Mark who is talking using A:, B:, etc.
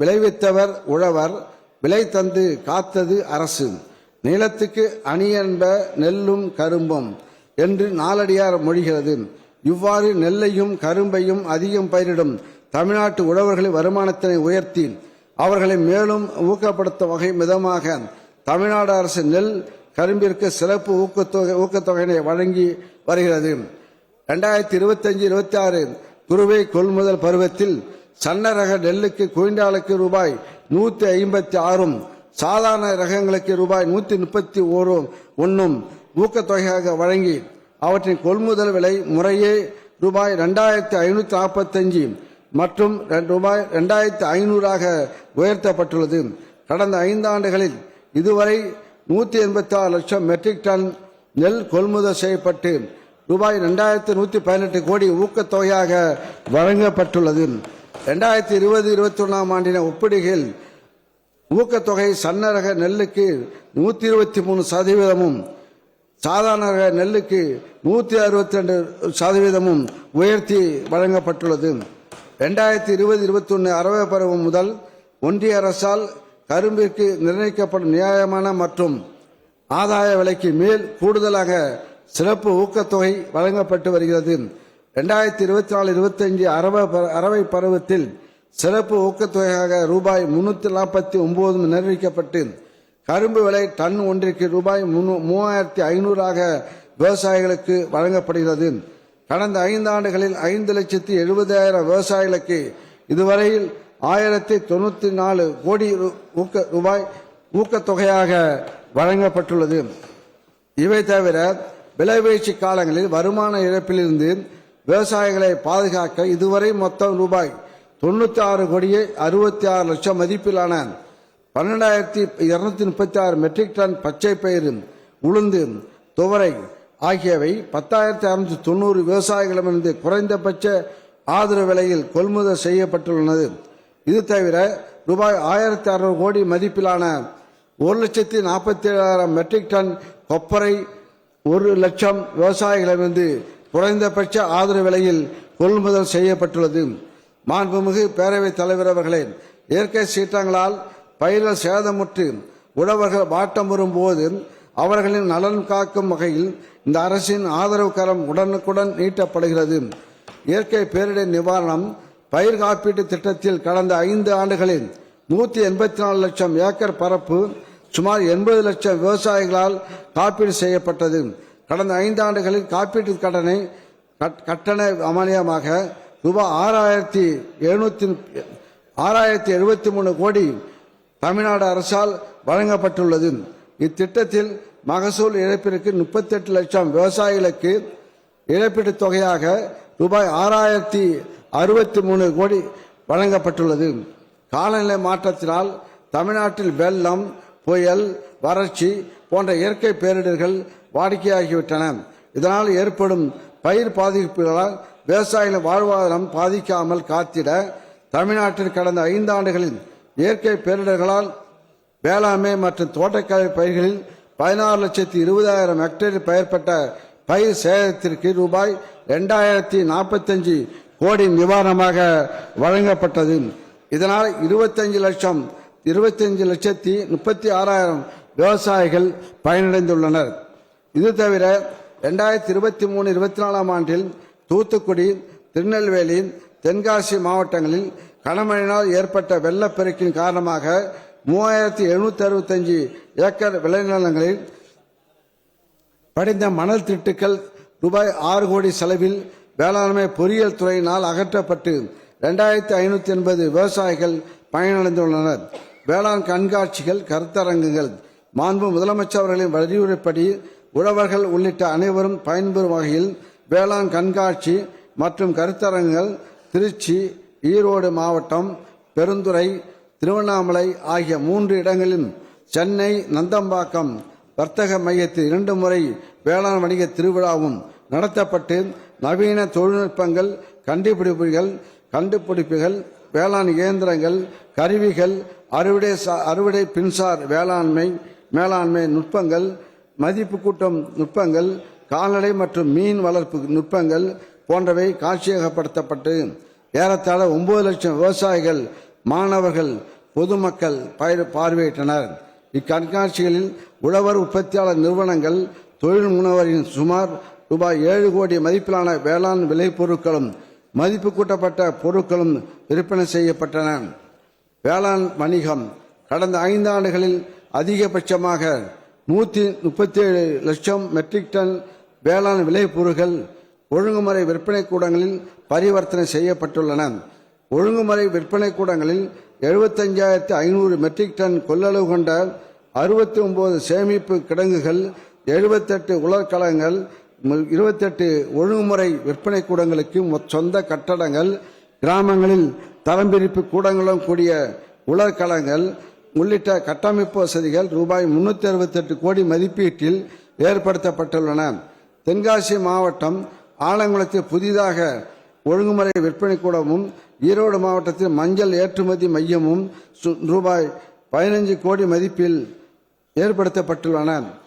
A: விளைவித்தவர் உழவர், விலை தந்து காத்தது அரசு. நிலத்துக்கு அணியன்ப நெல்லும் கரும்பும் என்று நாலடியார் மொழிகிறது. இவ்வாறு நெல்லையும் கரும்பையும் அதிகம் பயிரிடும் தமிழ்நாட்டு உழவர்களின் வருமானத்தினை உயர்த்தி அவர்களை மேலும் ஊக்கப்படுத்தும் வகை விதமாக தமிழ்நாடு அரசு நெல் கரும்பிற்கு சிறப்பு ஊக்கத்தொகையினை வழங்கி வருகிறது. 2025-26 குறுவை கொள்முதல் பருவத்தில் சன்ன ரக நெல்லுக்கு குவிண்டாலுக்கு ரூபாய் 156, சாதாரண ரகங்களுக்கு ரூபாய் 131 ஊக்கத்தொகையாக வழங்கி அவற்றின் கொள்முதல் விலை முறையே ரூபாய் 2545 மற்றும் ரூபாய் 2500 உயர்த்தப்பட்டுள்ளது. கடந்த 5 ஆண்டுகளில் இதுவரை 186 லட்சம் மெட்ரிக் டன் நெல் கொள்முதல் செய்யப்பட்டு ரூபாய் 2118 கோடி ஊக்கத்தொகையாக வழங்கப்பட்டுள்ளது. 2020-21 ஆண்டின ஒப்பிடுகையில் ஊக்கத்தொகை சன்ன ரக நெல்லுக்கு 123%, சாதாரண ரக நெல்லுக்கு 162% உயர்த்தி வழங்கப்பட்டுள்ளது. 2020-21 அரவை பருவம் முதல் ஒன்றிய அரசால் கரும்பிற்கு நிர்ணயிக்கப்படும் நியாயமான மற்றும் ஆதாய விலைக்கு மேல் கூடுதலாக சிறப்பு ஊக்கத்தொகை வழங்கப்பட்டு வருகிறது. 2024-25 அரவை பருவத்தில் சிறப்பு ஊக்கத்தொகையாக ரூபாய் 349 நிர்ணயிக்கப்பட்டு கரும்பு விலை டன் ஒன்றிற்கு ரூபாய் 3500 விவசாயிகளுக்கு வழங்கப்படுகிறது. கடந்த 5 ஆண்டுகளில் 5,70,000 விவசாயிகளுக்கு இதுவரையில் 1094 கோடி ரூபாய் ஊக்கத்தொகையாக வழங்கப்பட்டுள்ளது. இவை தவிர விலைவீழ்ச்சி காலங்களில் வருமான இழப்பிலிருந்து விவசாயிகளை பாதுகாக்க இதுவரை மொத்தம் ரூபாய் 96 கோடியே 66 லட்சம் மதிப்பிலான 12,236 மெட்ரிக் டன் பச்சை பயிறு, உளுந்து, துவரை ஆகியவை 10,690 விவசாயிகளிடமிருந்து குறைந்தபட்ச ஆதரவு விலையில் கொள்முதல் செய்யப்பட்டுள்ளது. இது தவிர ரூபாய் 1,600 கோடி மதிப்பிலான 1,47,000 மெட்ரிக் டன் கொப்பரை 1 லட்சம் விவசாயிகளிடமிருந்து குறைந்தபட்ச ஆதரவு விலையில் கொள்முதல் செய்யப்பட்டுள்ளது. மாண்புமிகு பேரவைத் தலைவர் அவர்களே, இயற்கை சீற்றங்களால் பயிர்கள் சேதமுற்று உழவர்கள் வாட்டம் வரும்போது அவர்களின் நலன் காக்கும் வகையில் இந்த அரசின் ஆதரவு கரம் உடனுக்குடன் நீட்டப்படுகிறது. இயற்கை பேரிடர் நிவாரணம் பயிர் காப்பீட்டு திட்டத்தில் கடந்த 5 ஆண்டுகளில் 184 லட்சம் ஏக்கர் பரப்பு சுமார் 80 லட்சம் விவசாயிகளால் காப்பீடு செய்யப்பட்டது. கடந்த 5 ஆண்டுகளில் காப்பீட்டு கட்டண அமானியமாக ரூபாய் 6,773 கோடி தமிழ்நாடு அரசால் வழங்கப்பட்டுள்ளது. இத்திட்டத்தில் மகசூல் இழப்பிற்கு 38 லட்சம் விவசாயிகளுக்கு இழப்பீட்டுத் தொகையாக ரூபாய் 6,063 கோடி வழங்கப்பட்டுள்ளது. காலநிலை மாற்றத்தினால் தமிழ்நாட்டில் வெள்ளம், புயல், வறட்சி போன்ற இயற்கை பேரிடர்கள் வாடிக்கையாகிவிட்டன. இதனால் ஏற்படும் பயிர் பாதிப்புகளால் விவசாயிகளின் வாழ்வாதாரம் பாதிக்காமல் காத்திட தமிழ்நாட்டில் கடந்த 5 ஆண்டுகளில் இயற்கை பேரிடர்களால் வேளாண்மை மற்றும் தோட்டக்கலை பயிர்களில் 16,20,000 ஹெக்டேரில் பெயர்பட்ட பயிர் சேதத்திற்கு ரூபாய் 2,045 கோடி நிவாரணமாக வழங்கப்பட்டது. இதனால் 25,36,000 விவசாயிகள் பயனடைந்துள்ளனர். இது தவிர 2023-24 ஆண்டில் தூத்துக்குடி, திருநெல்வேலி, தென்காசி மாவட்டங்களில் கனமழையினால் ஏற்பட்ட வெள்ளப்பெருக்கின் காரணமாக 3,765 ஏக்கர் விளைநிலங்களில் படிந்த மணல் திட்டுக்கள் ரூபாய் 6 கோடி செலவில் வேளாண்மை பொறியியல் துறையினால் அகற்றப்பட்டு 2,580 விவசாயிகள் பயனடைந்துள்ளனர். வேளாண் கண்காட்சிகள், கருத்தரங்குகள் மாண்பு முதலமைச்சர் அவர்களின் வலியுறுத்தப்படி உழவர்கள் உள்ளிட்ட அனைவரும் பயன்பெறும் வகையில் வேளாண் கண்காட்சி மற்றும் கருத்தரங்குகள் திருச்சி, ஈரோடு மாவட்டம், பெருந்துறை, திருவண்ணாமலை ஆகிய 3 இடங்களிலும், சென்னை நந்தம்பாக்கம் வர்த்தக மையத்தில் 2 முறை வேளாண் வணிக திருவிழாவும் நடத்தப்பட்டு நவீன தொழில்நுட்பங்கள், கண்டுபிடிப்புகள், வேளாண் இயந்திரங்கள், கருவிகள், அறுவடை பின்சார் மேலாண்மை நுட்பங்கள், மதிப்பு கூட்டும் நுட்பங்கள், கால்நடை மற்றும் மீன் வளர்ப்பு நுட்பங்கள் போன்றவை காட்சியகப்படுத்தப்பட்டு ஏறத்தாழ 9 லட்சம் விவசாயிகள் மாணவர்கள், பொதுமக்கள் பார்வையிட்டனர். இக்கண்காட்சிகளில் உழவர் உற்பத்தியாளர் நிறுவனங்கள், தொழில் முனைவரின் சுமார் ரூபாய் 7 கோடி மதிப்பிலான வேளாண் விளைபொருட்களும் மதிப்பு கூட்டப்பட்ட பொருட்களும் விற்பனை செய்யப்பட்டன. வேளாண் வணிகம் கடந்த 5 ஆண்டுகளில் அதிகபட்சமாக 137 லட்சம் மெட்ரிக் டன் வேளாண் விளைபொருட்கள் ஒழுங்குமுறை விற்பனை கூடங்களில் பரிவர்த்தனை செய்யப்பட்டுள்ளன. ஒழுங்குமுறை விற்பனை கூடங்களில் 75,500 மெட்ரிக் டன் கொள்ளளவு கொண்ட 69 சேமிப்பு கிடங்குகள், 78 உலர்களங்கள், 28 ஒழுங்குமுறை விற்பனை கூடங்களுக்கு சொந்த கட்டடங்கள், கிராமங்களில் தரம்பிரிப்பு கூடங்களுடன் கூடிய உலர்களங்கள் உள்ளிட்ட கட்டமைப்பு வசதிகள் ரூபாய் 368 கோடி மதிப்பீட்டில் ஏற்படுத்தப்பட்டுள்ளன. தென்காசி மாவட்டம் ஆலங்குளத்தில் புதிதாக ஒழுங்குமுறை விற்பனை கூடமும், ஈரோடு மாவட்டத்தில் மஞ்சள் ஏற்றுமதி மையமும் ரூபாய் 15 கோடி மதிப்பில் ஏற்படுத்தப்பட்டுள்ளன.